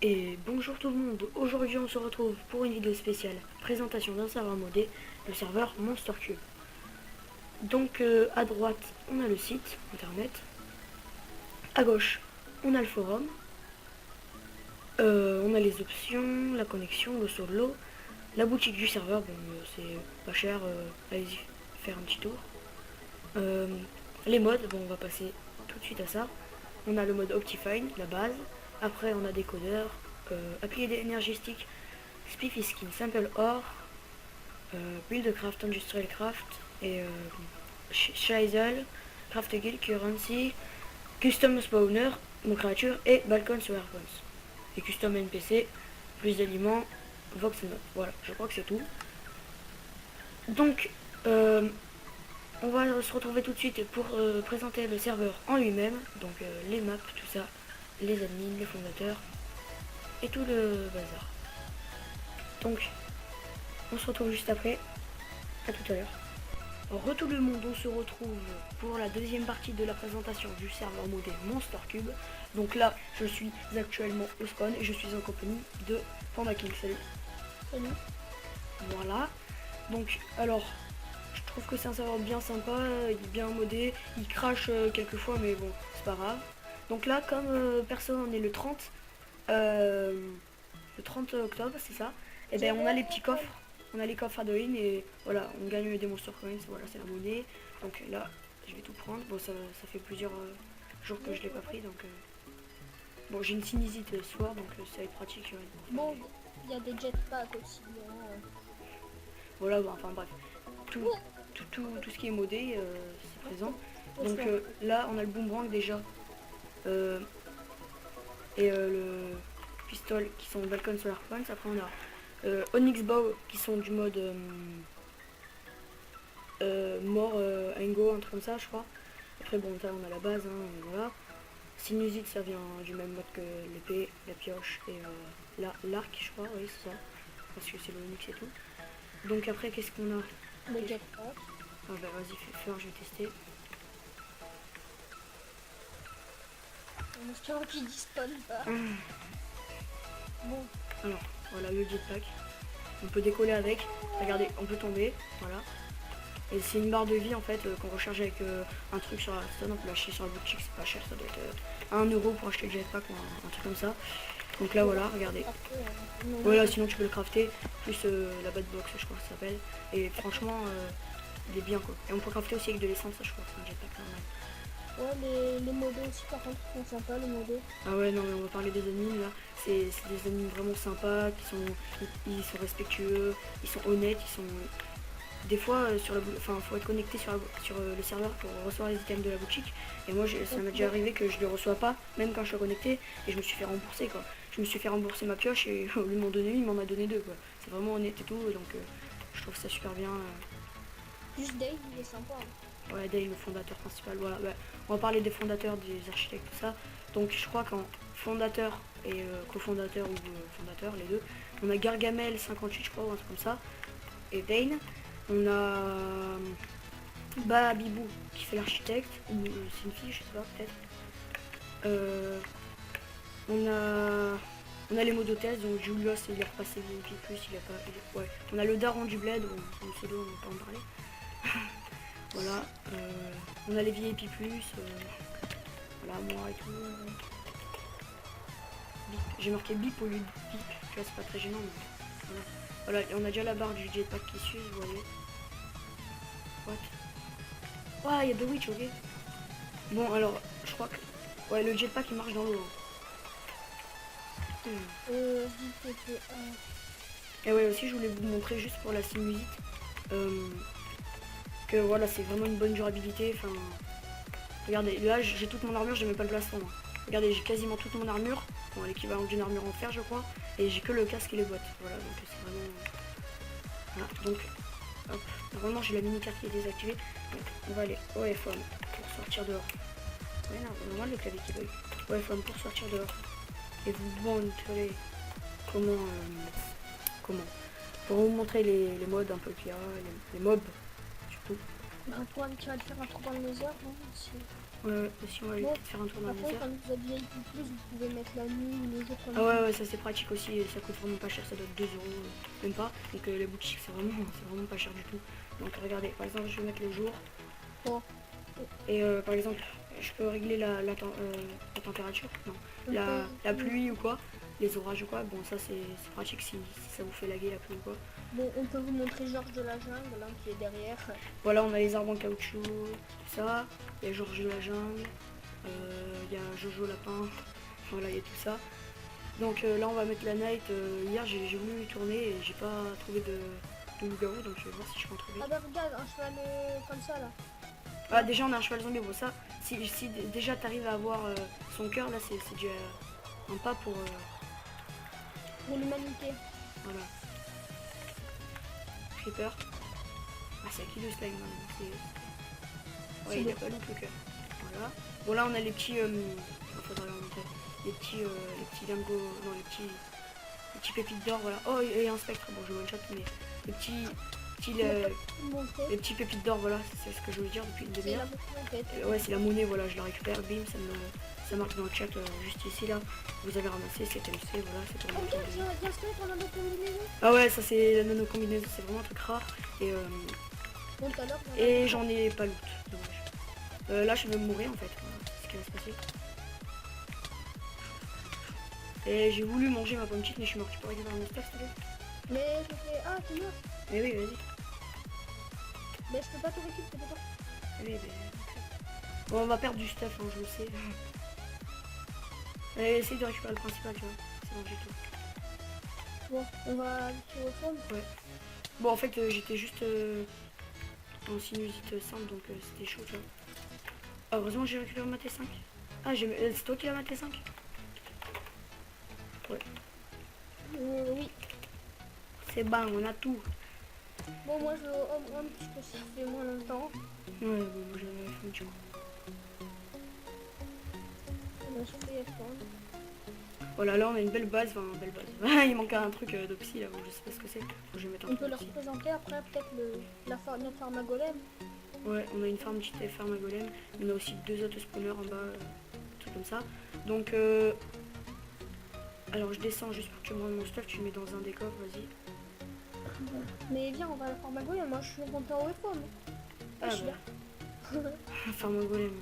Et bonjour tout le monde, aujourd'hui on se retrouve pour une vidéo spéciale, présentation d'un serveur modé, le serveur Monster Cube. Donc à droite on a le site internet, à gauche on a le forum, on a les options, la connexion, le solo, la boutique du serveur, bon c'est pas cher, allez-y faire un petit tour. Les modes, bon on va passer tout de suite à ça. On a le mode Optifine, la base, après on a des codeurs, appui énergistique, Spiffy Skin, Simple Or, Buildcraft, Industrial Craft et Shizel, Craft Guild, Currency, Custom Spawner, mon créature et Balcon sur Weapons. Et Custom NPC, plus d'aliments, Vox Note. Voilà, je crois que c'est tout. Donc, on va se retrouver tout de suite pour présenter le serveur en lui-même. Donc, les maps, tout ça, les admins, les fondateurs et tout le bazar. Donc, on se retrouve juste après. À tout à l'heure. Re tout le monde, on se retrouve pour la deuxième partie de la présentation du serveur modé Monster Cube. Donc là, je suis actuellement au spawn et je suis en compagnie de Panda King. Salut. Salut. Voilà. Donc, alors, je trouve que c'est un serveur bien sympa, il est bien modé, il crache quelques fois, mais bon, c'est pas grave. Donc là, comme perso, on est le 30 octobre, c'est ça. Et bien, on a les petits coffres. On a les coffres Halloween et voilà, on gagne des Monster Coins, voilà, c'est la monnaie. Donc là, je vais tout prendre. Bon, ça fait plusieurs jours que je l'ai pas pris, donc... Bon, j'ai une sinusite ce soir, donc ça va être pratique. Bon, il y a des jetpacks aussi. Voilà, bon, enfin bref. Tout ce qui est modé, c'est présent. Donc là, on a le boomerang déjà. Et le pistol qui sont Balcon Solar Points. Après, on a Onyx Bow qui sont du mode mort Ango, un truc comme ça je crois. Après bon ça on a la base, hein, voilà. Sinusite ça vient du même mode que l'épée, la pioche et l'arc je crois, oui c'est ça. Parce que c'est le Onyx et tout. Donc après qu'est-ce qu'on a? Le jetpack. Ah bah vas-y fais faire, je vais tester. On espère qu'il dispone pas. Bon. Alors voilà le jetpack. On peut décoller avec, regardez, on peut tomber, voilà. Et c'est une barre de vie en fait qu'on recharge avec un truc sur la stone, on peut l'acheter sur la boutique, c'est pas cher, ça doit être 1 euro pour acheter le jetpack ou un truc comme ça. Donc là voilà, regardez. Voilà, sinon tu peux le crafter, plus la bad box je crois que ça s'appelle. Et franchement il est bien quoi. Et on peut crafter aussi avec de l'essence, je crois que c'est un jetpack normal. Ouais, les modés aussi par contre sont sympas, les modés. Ah ouais non mais on va parler des admins là. C'est des admins vraiment sympas, ils sont respectueux, ils sont honnêtes, ils sont... Des fois, faut être connecté sur le serveur pour recevoir les items de la boutique. Et moi, ça m'est déjà arrivé que je ne les reçois pas, même quand je suis connecté, et je me suis fait rembourser quoi. Je me suis fait rembourser ma pioche et au lieu de m'en donner une, il m'en a donné deux quoi. C'est vraiment honnête et tout, donc je trouve ça super bien. Juste Dave, il est sympa. Hein. Ouais, Dale, le fondateur principal. Voilà, bah, on va parler des fondateurs, des architectes, tout ça. Donc je crois qu'en fondateur et cofondateur ou fondateur, les deux, on a Gargamel 58 je crois, ou un truc comme ça, et Dane. On a Bibou qui fait l'architecte, ou c'est une fille, je sais pas, peut-être. On a les mots d'hôtesse, donc Julius il est repassé VIP+, il a pas... ouais. On a le daron du bled, son pseudo, on va pas en parler. Voilà. On a les VIP+, voilà, moi et tout. J'ai marqué bip au lieu de bip, tu vois, c'est pas très gênant, mais voilà. Voilà, on a déjà la barre du jetpack qui suit, vous voyez. What? Ah, il y a The Witch, ok. Bon, alors, je crois que... Ouais, le jetpack, il marche dans l'eau. Et ouais, aussi, je voulais vous montrer, juste pour la sinusite, que voilà, c'est vraiment une bonne durabilité. Enfin, regardez, là, j'ai toute mon armure, j'ai même pas le plastron. Hein. Regardez, j'ai quasiment toute mon armure, bon, l'équivalent d'une armure en fer, je crois. Et j'ai que le casque et les bottes. Voilà, donc c'est vraiment... Voilà, donc... Hop. Normalement j'ai la mini carte qui est désactivée. Donc, on va aller au F1 pour sortir dehors. Ouais non, normal le clavier qui bug. Au F1 pour sortir dehors. Et vous montrer comment pour vous montrer les modes un peu qu'il y a, les mobs surtout. Bah, toi, tu vas te faire un tour dans le désert, hein, aussi. Ouais, aussi, on va aller Bon, peut-être faire un tour dans par le contre, désert. quand vous habillez un peu plus, vous pouvez mettre la nuit ou le jour comme Ah ouais, ouais, ça c'est pratique aussi et ça coûte vraiment pas cher, ça doit être 2 euros, même pas. Donc les boutiques c'est vraiment pas cher du tout. Donc regardez, par exemple, je vais mettre le jour Bon, et par exemple, je peux régler la température, non, on peut... la pluie ou quoi, les orages ou quoi. Bon, ça c'est pratique si ça vous fait laguer la pluie ou quoi. Bon, on peut vous montrer Georges de la jungle, hein, qui est derrière. Voilà, on a les arbres en caoutchouc, tout ça. Il y a Georges de la jungle, il y a Jojo Lapin, voilà, il y a tout ça. Donc là on va mettre la night. Hier j'ai voulu y tourner et j'ai pas trouvé de loup-garou, donc je vais voir si je peux en trouver. Ah bah regarde, un cheval comme ça, là. Ah déjà on a un cheval zombie, bon ça, si déjà t'arrives à avoir son cœur là c'est déjà un pas pour... Pour l'humanité. voilà. Creeper. Ah c'est qui le slime maintenant. Ouais, il a pas le cœur. Voilà. Bon là on a les petits... faudra leur montrer. Les petits dingos, non les petits pépites d'or, voilà. Oh et un spectre, bon je one shot mais les les petits pépites d'or, voilà, c'est ce que je voulais dire depuis une C'est demi-heure. la monnaie, en fait. Ouais c'est la monnaie, voilà, je la récupère, bim, ça marque dans le chat juste ici là. Vous avez ramassé, c'est MC, voilà, c'est pour Oh, le regarde, il y a un squelette en nano combinaison. Ah ouais, ça c'est la nano combinaison, c'est vraiment un truc rare. Et, Bon, tout à l'heure, et j'en ai pas loot, dommage. Là je vais mourir en fait, voilà, c'est ce qui va se passer. Et j'ai voulu manger ma pomme cheat mais je suis mort, tu peux récupérer mon stuff s'il te plaît? Mais je fais... Ah, tu meurs. Mais oui, vas-y. Mais je peux pas te récupérer, pas. Oui, mais... Bon, on va perdre du stuff, hein, je le sais. Allez, essaye de récupérer le principal, tu vois. C'est bon, j'ai tout. Bon, on va aller sur le fond. Ouais. Bon, en fait, j'étais juste en sinusite simple, donc c'était chaud, tu vois. Ah, heureusement que j'ai récupéré ma T5. Ah, c'est toi qui as ma T5? Ouais. Oui. C'est bon, on a tout. Bon, moi, je vais au home run parce que ça fait moins longtemps. Ouais, bon, moi j'avais fait du coup. On va surveiller le fond. Voilà, là on a une belle base, enfin une belle base. Il manque un truc de psy là, où je sais pas ce que c'est. Je vais mettre un On truc peut de leur psy. présenter après, peut-être notre farm à golem. Ouais, on a une farm petite ferme à golem. On a aussi 2 auto-spawners en bas, trucs comme ça. Donc, alors je descends juste pour que tu me rendes mon stuff, tu le mets dans un des coffres, vas-y. Mais viens, on va à la farm à golem. Moi, je suis monté en haut et fond. Ah je suis bah, farm à golem.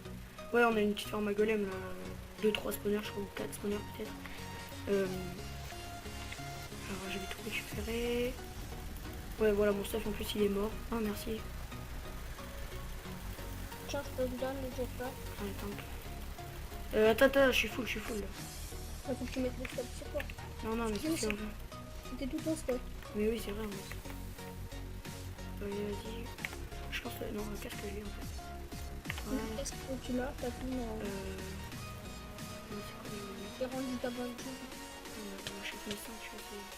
Ouais, on a une petite farm à golem là. 2-3 spawners, je crois, ou 4 spawners peut-être. Alors, je vais tout récupérer. Ouais, voilà, mon stuff en plus il est mort. Ah, merci. Tiens, je te le donne le jetpack. Attends, je suis full là. Il faut que tu mettes les steps sur toi. Non, mais c'est sûr. C'était tout ton stock. Mais oui, c'est vrai, en fait. Vas-y. Je pense que... Non, qu'est-ce que j'ai en fait? Voilà. Qu'est-ce que tu l'as? T'as tout dans... Non, c'est quoi T'es rendu ta bonne chose.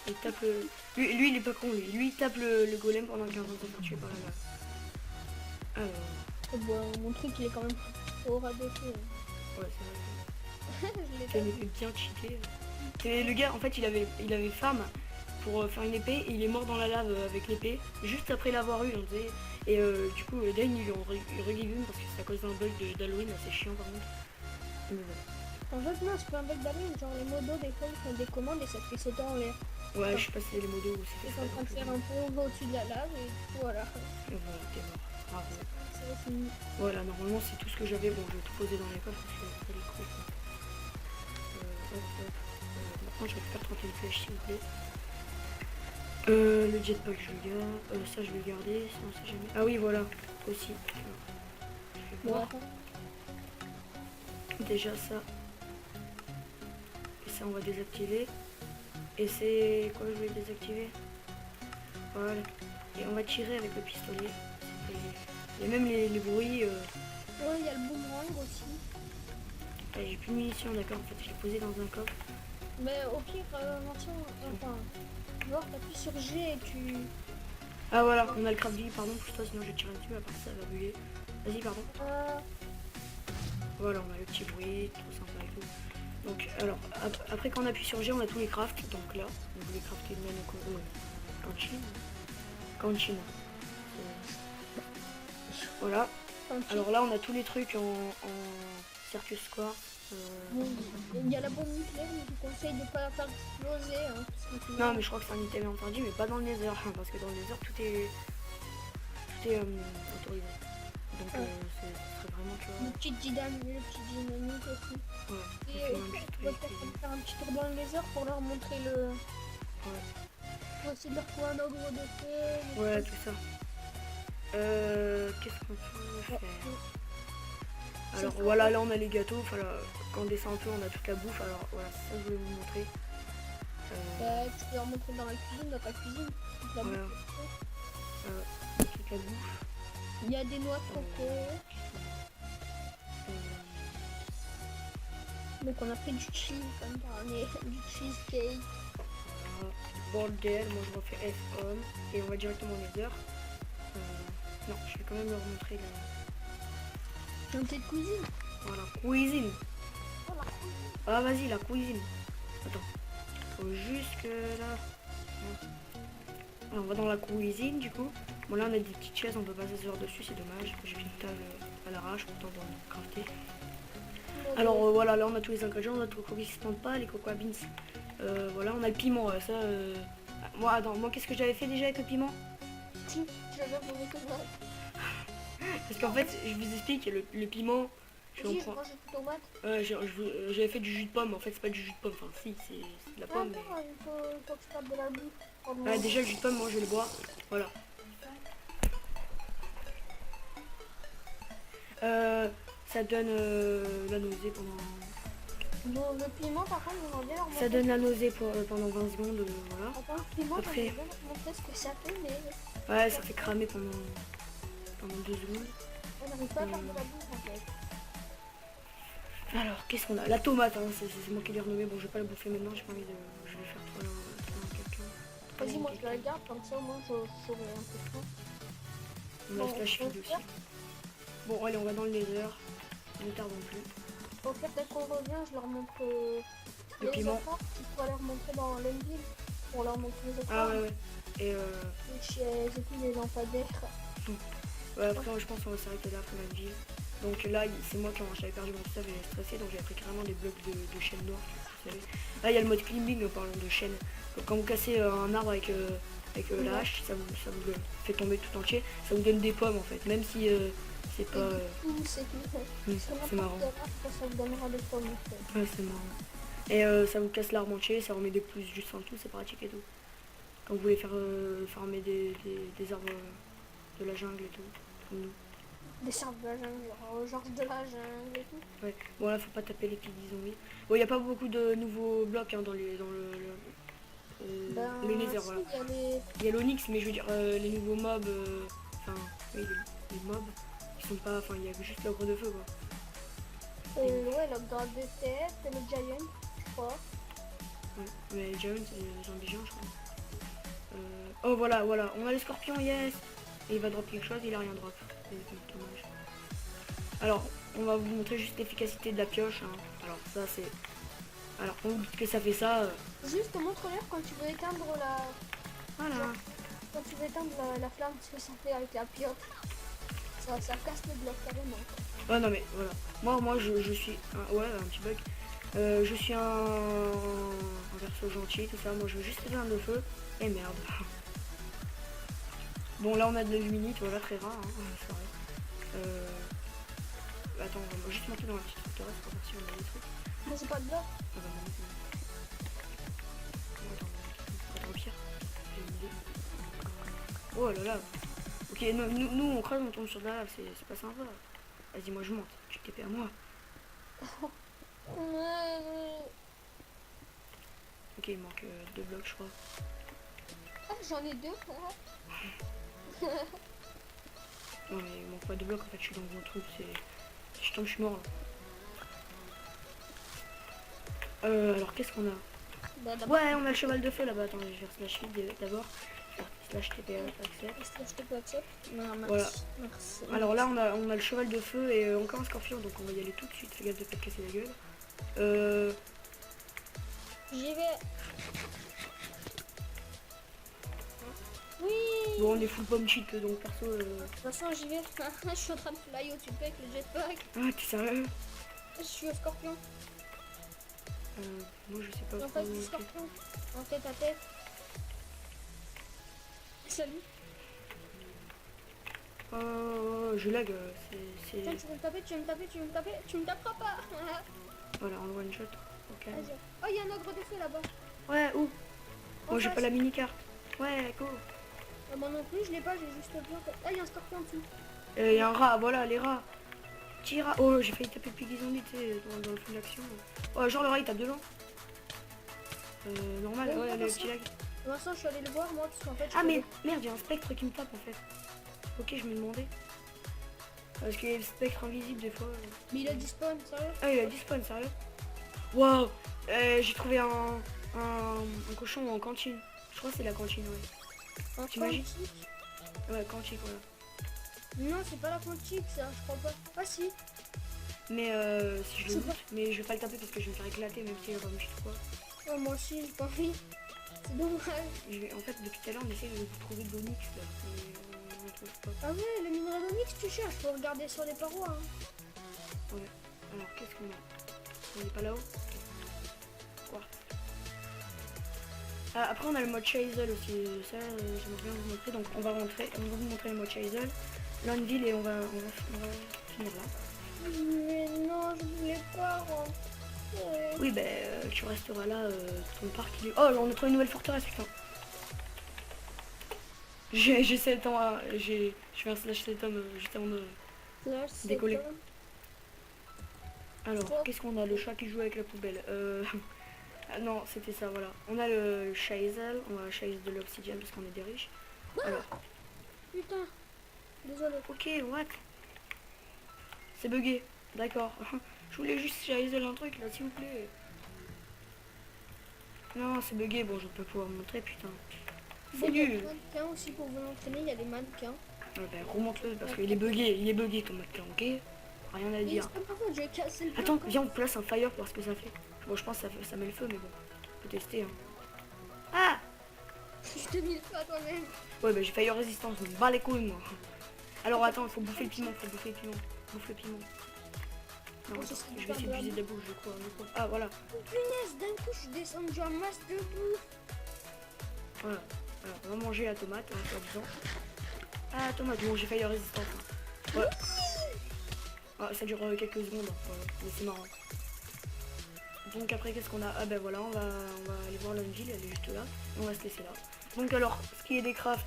Il tape le... Lui, il est pas con, lui il tape le golem pendant qu'il est en train de se faire tuer par la lave. Alors... Oh, bah, mon truc, il est quand même au rabaissé. Ouais, c'est vrai. Je l'ai Il avait bien cheaté. Et le gars, en fait, il avait farm pour faire une épée et il est mort dans la lave avec l'épée, juste après l'avoir eu, on disait. Et du coup, Dan, ils lui ont regive une parce que c'est à cause d'un bug d'Halloween, c'est chiant par contre. En fait, non, c'est pas un bug d'Halloween. Genre, les modos, des fois, ils font des commandes et ça te fait sauter en l'air. Ouais, je sais pas si c'est les modos ou si Ils c'est sont en train de faire un pont au-dessus de la lave et du coup, voilà. Et voilà, t'es mort. Bravo. C'est fini. Voilà, normalement c'est tout ce que j'avais. Bon, je vais tout poser dans les coffres parce que c'est les gros. Maintenant je récupère 31 flèches s'il vous plaît. Le jetpack je le garde. Ça je vais le garder, sinon c'est jamais. Ah oui voilà, aussi. Alors, je vais Bon, voir. attends. Déjà ça. Et ça on va désactiver. Et c'est quoi je vais désactiver? Voilà. Et on va tirer avec le pistolet. Et même les bruits. Ouais, il y a le boomerang aussi. J'ai plus de munitions, d'accord, en fait je l'ai posé dans un coffre. Mais au pire, mention, enfin, genre t'appuies sur G et tu... Ah voilà, on a le craft vie, pardon, pour toi, sinon je vais tirer dessus, à part ça va bugger. Vas-y, pardon. Voilà, on a le petit bruit, trop sympa et tout. Donc, alors, après quand on appuie sur G, on a tous les crafts, donc là, on voulait crafter le cantine. Cantine. Voilà. Enfin, Alors là, on a tous les trucs en Circus Square. bon, il y a la bombe nucléaire, mais je vous conseille de pas la faire exploser. Hein, parce que sinon- Non, mais je crois que c'est un item interdit, mais pas dans le Nether. Parce que dans le Nether, tout est autorisé. Donc, Ouais. ce serait vraiment, tu vois. le petit dynamite aussi. Ouais, Et j'ai fait un petit on va truc. peut-être faire un petit tour dans le lézard pour leur montrer le. Ouais. On va essayer de leur trouver un ordre de feu. Ouais, tout ça. Qu'est-ce qu'on peut faire? Alors C'est voilà, là on a les gâteaux. Enfin, là, quand on descend un peu, on a toute la bouffe. Alors voilà, c'est ça que je voulais vous montrer. Tu peux leur montrer dans la cuisine, dans ta cuisine. toute la Voilà. bouffe. Toute la bouffe. Il y a des noix de coco. Donc on a pris du cheese comme dernier, du cheesecake. Voilà. Bordel, moi je refais F on et on va directement au Nether. Non, je vais quand même leur montrer la Dans tes cuisine. voilà, cuisine. Oh, la Ah vas-y, la cuisine. Attends. Faut juste que là. Alors, on va dans la cuisine du coup. Bon là on a des petites chaises, on peut pas s'asseoir dessus, c'est dommage. J'ai fait une table à l'arrache pourtant dans le crafter. Alors voilà, là on a tous les ingrédients, on a tout le coquille pas, les cocoa beans. Voilà, on a le piment, ça. Moi, attends, moi qu'est-ce que j'avais fait déjà avec le piment? tu vas voir pour tomate. Parce qu'en fait, je vous explique, le piment, je vais en J'ai prendre. mangé de tomate. J'avais fait du jus de pomme, en fait c'est pas du jus de pomme, enfin si, c'est de la Ah, pomme. attends, il faut que tu fasses de la bouffe. Oh, Mais... déjà le jus de pomme, moi je vais le boire. Voilà. Ça donne la nausée pendant... Bon, le piment, par contre, j'aimerais bien leur montrer. Ça donne la nausée pendant 20 secondes, voilà. Attends, le piment, Après- j'aimerais bien leur montrer ce que ça fait, mais Ouais, ça fait cramer pendant 2 secondes. on n'arrive pas à faire de la bouffe en fait. Alors, qu'est-ce qu'on a? La tomate, hein, c'est moi qui l'ai renommée. Bon, je vais pas la bouffer maintenant, j'ai pas envie de... Je vais faire trop quelqu'un. Vas-y, moi je la garde, comme ça, moi je saurai un peu de temps. On a slash feed aussi. Bon, allez, on va dans le nether. Ne tardons plus. En fait, dès qu'on revient, je leur montre Le les piment. efforts. Tu pourras leur montrer dans l'endville pour leur montrer les efforts. Ah ouais, ouais. Et J'ai pris les lampadaires. ouais, après, je pense qu'on va s'arrêter là pour la vie. Donc là, c'est moi qui j'avais perdu mon stuff et j'ai stressé, donc j'ai pris carrément des blocs de chêne noir, vous savez. Là, il y a le mode climbing, parlant de chêne. Donc, quand vous cassez un arbre avec la hache, ça vous le fait tomber tout entier. Ça vous donne des pommes en fait, même si c'est pas... C'est c'est marrant. Ça vous donnera des pommes en fait. Ouais, c'est marrant. Et ça vous casse l'arbre entier, ça remet des plus juste en tout, c'est pratique et tout. Quand vous voulez faire farmer des arbres de la jungle et tout, comme nous. Des arbres de la jungle, genre de la jungle et tout. Ouais, bon là faut pas taper les pics des zombies. Bon, il n'y a pas beaucoup de nouveaux blocs hein, dans le nether, Si, voilà. il y a les... Il y a l'onyx, mais je veux dire, les nouveaux mobs, enfin, oui, les mobs, ils sont pas, enfin, il y a juste l'ogre de feu, quoi. ouais, le grade de tête, et le giant, je crois. Ouais, mais Giant, c'est les zombies géants, je crois. Oh, voilà, on a les scorpions, yes! Et il va drop quelque chose, il a rien drop. C'est dommage. Alors, on va vous montrer juste l'efficacité de la pioche, hein. Alors, ça, c'est... Alors, quand vous dites que ça fait ça... Juste montre-leur quand tu veux éteindre la... Voilà. Quand tu veux éteindre la flamme, ce que ça fait avec la pioche. Ça casse le bloc carrément. Ouais, non, mais voilà. Moi, je suis... ouais, un petit bug. Je suis un perso gentil, tout ça. Moi, je veux juste éteindre le feu. Et merde. Bon, là, on a de l'illuminite, voilà, très rare, hein, attends, on va juste monter dans la petite forteresse pour voir si on a des trucs. Mais c'est pas de bloc. Ah bah non, attends, au pire. J'ai une idée. Oh là là. Ok, nous on creuse, on tombe sur de la lave, c'est pas sympa. Vas-y, moi je monte, tu TP à moi. Ok, il manque 2 blocs, je crois. Ah, j'en ai 2. Non, mais il manque pas 2 blocs, en fait, je suis dans un trou, c'est... Si je tombe, je suis mort là. Alors qu'est-ce qu'on a? Bah, Ouais, on a le cheval de feu là-bas. Attends, je vais faire slash feed d'abord. Slash TP accept. Voilà. Merci. Alors là, on a le cheval de feu et encore un scorpion, donc on va y aller tout de suite. Fais gaffe de pas te casser la gueule. J'y vais. Oui. Bon, on est full pomme cheat, donc perso... De toute façon, j'y vais. Je suis en train de fly au-dessus avec le jetpack. Ah, t'es sérieux? Je suis au scorpion. Moi, je sais pas En trop... face du scorpion. En tête à tête. Salut. Je lag, c'est... Tiens, tu veux me taper, tu veux me taper, tu veux me taper. Tu me taperas pas. Voilà, on one shot. Ok. Vas-y. Oh, il y a un ogre d'effet là-bas. Ouais, où? En Moi, j'ai face. pas la mini-carte. Ouais, go. Moi non plus, je l'ai pas, j'ai juste le bloc. Ah, il y a un scorpion en dessous. Il y a un rat, voilà, les rats. Petit rat. Oh, j'ai failli taper Piggy Zombie, tu sais, dans le fond de l'action. Oh, genre le rat, il tape devant. Normal, Bon, ouais, le attention. petit lag. Pour l'instant, je suis allé le voir, moi, parce qu'en fait. Ah, mais merde, il y a un spectre qui me tape, en fait. Ok, je me demandais. Parce qu'il y a le spectre invisible, des fois. Mais il a dispawn, sérieux. Ah, il a dispawn, sérieux. Waouh. J'ai trouvé un cochon en cantine. Je crois que c'est la cantine, ouais. Un T'imagines? quantique. Ouais, cantine, voilà. Non, c'est pas la quantique, ça, je crois pas. Ah, si. Mais si je C'est le pas- loot, mais je vais pas le taper parce que je vais me faire éclater, même si il va me jeter quoi. Oh, moi aussi, j'ai pas envie. C'est dommage. En fait, depuis tout à l'heure, on essaie de trouver de l'onyx là, mais on ne trouve pas. Ah ouais, le minerai d'onyx, tu cherches, faut regarder sur les parois. Hein. Ouais. Alors, qu'est-ce qu'on a? On n'est pas là-haut? Quartz. Ah, après, on a le mode Chazel aussi. Ça, j'aimerais bien vous montrer. Donc, on va vous montrer le mode Chazel, l'Anvil et on va finir là. Mais non, je voulais pas rentrer. Oui, ben, tu resteras là. Ton parc, il est... Oh, on a trouvé une nouvelle forteresse, putain. J'ai 7 ans, je fais un slash 7 ans juste avant de... Là, c'est Décoller. pas- Alors, Quoi qu'est-ce qu'on a? Le chat qui joue avec la poubelle. Ah non, c'était ça, voilà. On a le Chazel, on va chase de l'obsidienne parce qu'on est des riches. Alors, Putain. Désolé. ok, what? C'est bugué, d'accord. Je voulais juste Chazel un truc là, s'il vous plaît. Non, c'est bugué, bon, je peux pouvoir vous montrer, putain. Bon, C'est il y a nul. des mannequins aussi pour vous entraîner, il y a des mannequins. Ouais, ben, remonte-le parce qu'il est bugué ton mannequin, ok? Rien à Mais dire. c'est pas ma faute, j'ai cassé le bloc. Attends, viens, on place un fire pour voir ce que ça fait. Bon, je pense que ça met le feu, mais bon, on peut tester. Hein. Ah! Je t'ai mis le feu à toi-même. Ouais, bah j'ai fire résistance, je me bats les couilles, moi. Alors attends, il faut bouffer le piment, Bouffe le piment. Non, Oh, attends, ça serait je vais pas essayer grave. d'user de la bouche, je crois. Ah, voilà. Oh, punaise, d'un coup, je descends du masse de bouffe. Voilà. Alors, on va manger la tomate, hein, soi-disant. Ah, tomate, bon, j'ai fire résistance. Hein. Ouais. Ah, ça dure quelques secondes, hein, voilà. Mais c'est marrant. Donc après, qu'est-ce qu'on a? Ah ben voilà, on va aller voir l'Unville, elle est juste là. On va se laisser là. Donc alors, ce qui est des crafts,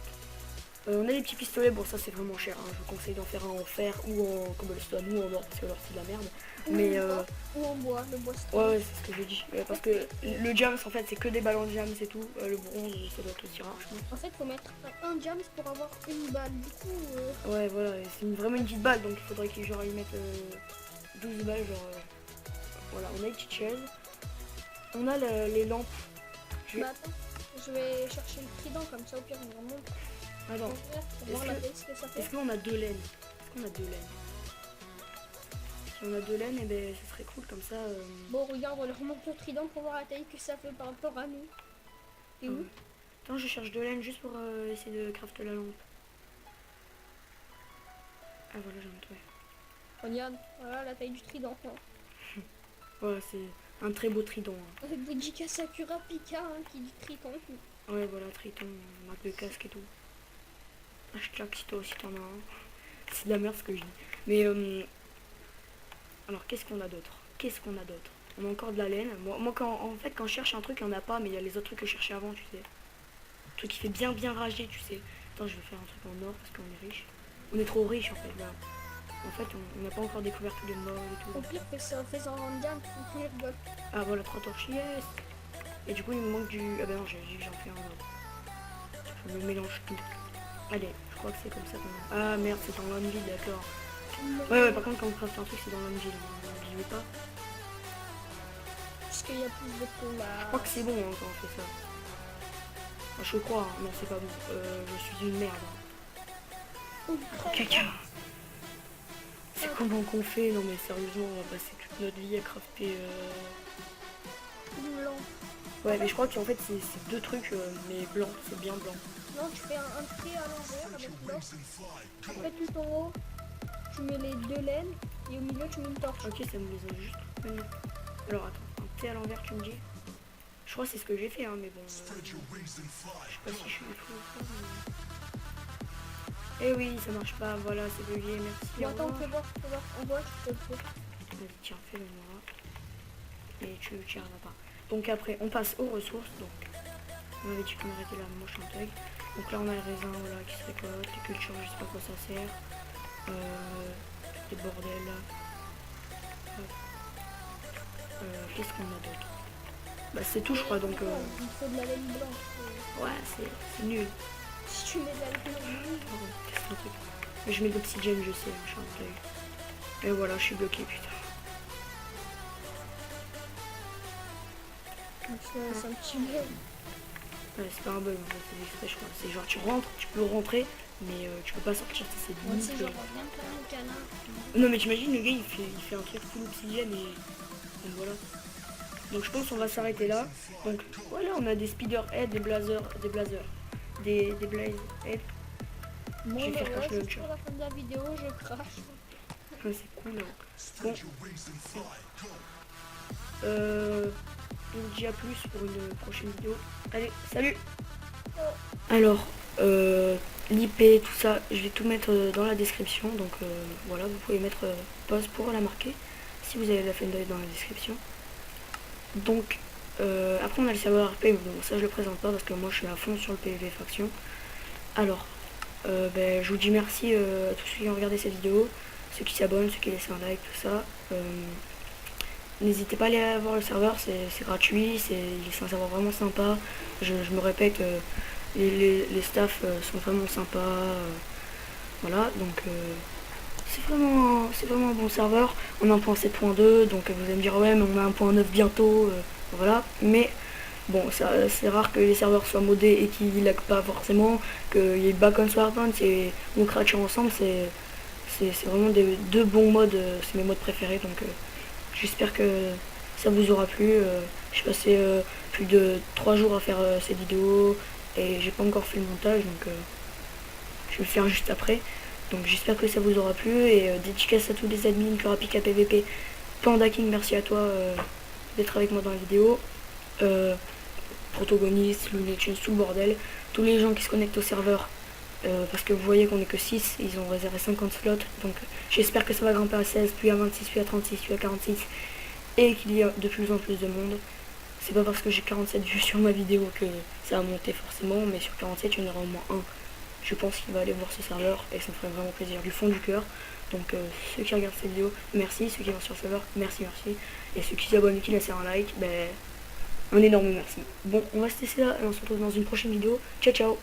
on a des petits pistolets, bon ça c'est vraiment cher, hein. Je vous conseille d'en faire un en fer ou en cobblestone ou en or parce que alors c'est de la merde. Mais Ou en bois, le bois c'est ouais, c'est ce que j'ai dit. Parce que le jams en fait c'est que des ballons de jams et tout. Le bronze ça doit être aussi rare je pense. En fait, faut mettre un jams pour avoir une balle. Du coup, Ouais voilà, et c'est vraiment une petite balle donc il faudrait qu'il genre y mette 12 balles genre. Voilà, on a une petite chaise. On a les lampes. Je vais... bah attends, je vais chercher le trident comme ça, au pire, on remonte. Attends, Pour voir la tête, ce que ça fait. est-ce qu'on a 2 laines? Est-ce qu'on a 2 laines? Si on a 2 laines, et ben ce serait cool comme ça. Bon, regarde, on remonte le trident pour voir la taille que ça fait par rapport à nous. Et où? Attends, je cherche 2 laines juste pour essayer de crafter la lampe. Ah voilà, j'en ai trouvé. Regarde, voilà la taille du trident. Hein. Voilà, c'est un très beau trident. Hein. Avec des Jika Sakura Pika hein, qui dit trident. Ouais, voilà, triton, marque de casque et tout. Hashtag si toi aussi t'en as un. C'est de la merde ce que je dis. Mais alors, qu'est-ce qu'on a d'autre? On a encore de la laine. Moi en fait, quand je cherche un truc, il n'y en a pas, mais il y a les autres trucs que je cherchais avant, tu sais. Un truc qui fait bien rager, tu sais. Attends, je vais faire un truc en or parce qu'on est riche. On est trop riche en fait là. En fait, on n'a pas encore découvert tous les modes et Au tout. pire, que ça en faisant un jam, on rigole. Ah voilà, 3 torches, yes. Et du coup, il me manque du... Ah bah non, j'en fais un autre. Je me mélange tout. Allez, je crois que c'est comme ça qu'on... Ah merde, c'est dans l'Unville, d'accord. Ouais, par contre, quand on craft un truc, c'est dans l'Unville. N'oubliez pas. Parce qu'il y a plus de cola. Je crois que c'est bon hein, quand on fait ça. Enfin, je crois, hein. Non, c'est pas bon. Je suis une merde. Hein. Caca. C'est comment qu'on fait? Non mais sérieusement, on va passer toute notre vie à crafter... Une lampe. Ouais, mais je crois qu'en fait, c'est deux trucs, mais blanc, c'est bien blanc. Non, tu fais un trait à l'envers avec l'or. Après, tout en haut, tu mets les deux laines et au milieu, tu mets une torche. Ok, ça me les a juste mis. Alors attends, un T à l'envers, tu me dis. Je crois que c'est ce que j'ai fait, hein, mais bon. Je sais pas si je suis fou ou pas. Eh oui, ça marche pas, voilà, c'est bugué, merci. Bon, au attends, revoir. fais voir. On voit, je te le fais. Vas-y, tiens, fais-le moi. Et tu n'y arriveras pas. Donc après, on passe aux ressources. Donc, on avait dit qu'on arrêtait la moche en teuil. Donc là, on a le raisin voilà, qui se récolte, les cultures, je sais pas quoi ça sert. Des bordels là. Qu'est-ce qu'on a d'autre? Bah c'est tout je crois donc Il faut de la laine blanche. ouais c'est nul. Si tu mets de la laine blanche. Pardon, qu'est-ce que c'est? Mais je mets de l'oxygène je sais, machin en teuil. Et voilà, je suis bloqué putain. C'est un petit bug. Ouais, c'est pas un bug en fait, c'est exprès je crois. C'est genre tu rentres, tu peux rentrer, mais tu peux pas sortir, c'est Moi aussi, limite. genre, viens faire un câlin. Non mais t'imagines le gars il fait un truc full oxygène et donc voilà. Donc je pense qu'on va s'arrêter là. Donc voilà, on a des speederheads, des blazer des blaze heads. Bon, Je vais faire bah, crash ouais, launcher. juste pour la fin de la vidéo, je crache. Ouais, c'est cool. Hein. Bon. On vous dit à plus pour une prochaine vidéo. Allez, salut. Alors, l'IP, tout ça, je vais tout mettre dans la description. Donc voilà, vous pouvez mettre pause pour la marquer si vous avez la Fendoid dans la description. Donc, après on a le serveur RP, mais bon, ça je le présente pas parce que moi je suis à fond sur le PvP faction. Alors, je vous dis merci à tous ceux qui ont regardé cette vidéo, ceux qui s'abonnent, ceux qui laissent un like, tout ça. N'hésitez pas à aller voir le serveur, c'est gratuit, c'est un serveur vraiment sympa. Je me répète, les staffs sont vraiment sympas. Voilà, donc c'est vraiment un bon serveur. On est en 1.7.2, donc vous allez me dire ouais mais on a 1.9 bientôt, voilà. Mais bon, c'est rare que les serveurs soient modés et qu'ils lag pas forcément, qu'il y ait back on Swartpants et on crache ensemble, c'est vraiment deux bons modes, c'est mes modes préférés, donc j'espère que ça vous aura plu. J'ai passé plus de 3 jours à faire cette vidéo et j'ai pas encore fait le montage, donc je vais le faire juste après. Donc j'espère que ça vous aura plu et dédicace à tous les admins, Kurapika PVP, Panda King, merci à toi d'être avec moi dans la vidéo. Protagoniste, Lunatians, tout le bordel, tous les gens qui se connectent au serveur. Parce que vous voyez qu'on est que 6, ils ont réservé 50 slots, donc j'espère que ça va grimper à 16, puis à 26, puis à 36, puis à 46, et qu'il y a de plus en plus de monde. C'est pas parce que j'ai 47 vues sur ma vidéo que ça va monter forcément, mais sur 47 il y en aura au moins un. Je pense qu'il va aller voir ce serveur, et ça me ferait vraiment plaisir du fond du cœur. Donc ceux qui regardent cette vidéo, merci, ceux qui vont sur le serveur, merci, et ceux qui s'abonnent et qui laissent un like, un énorme merci. Bon, on va se laisser là, et on se retrouve dans une prochaine vidéo. Ciao ciao.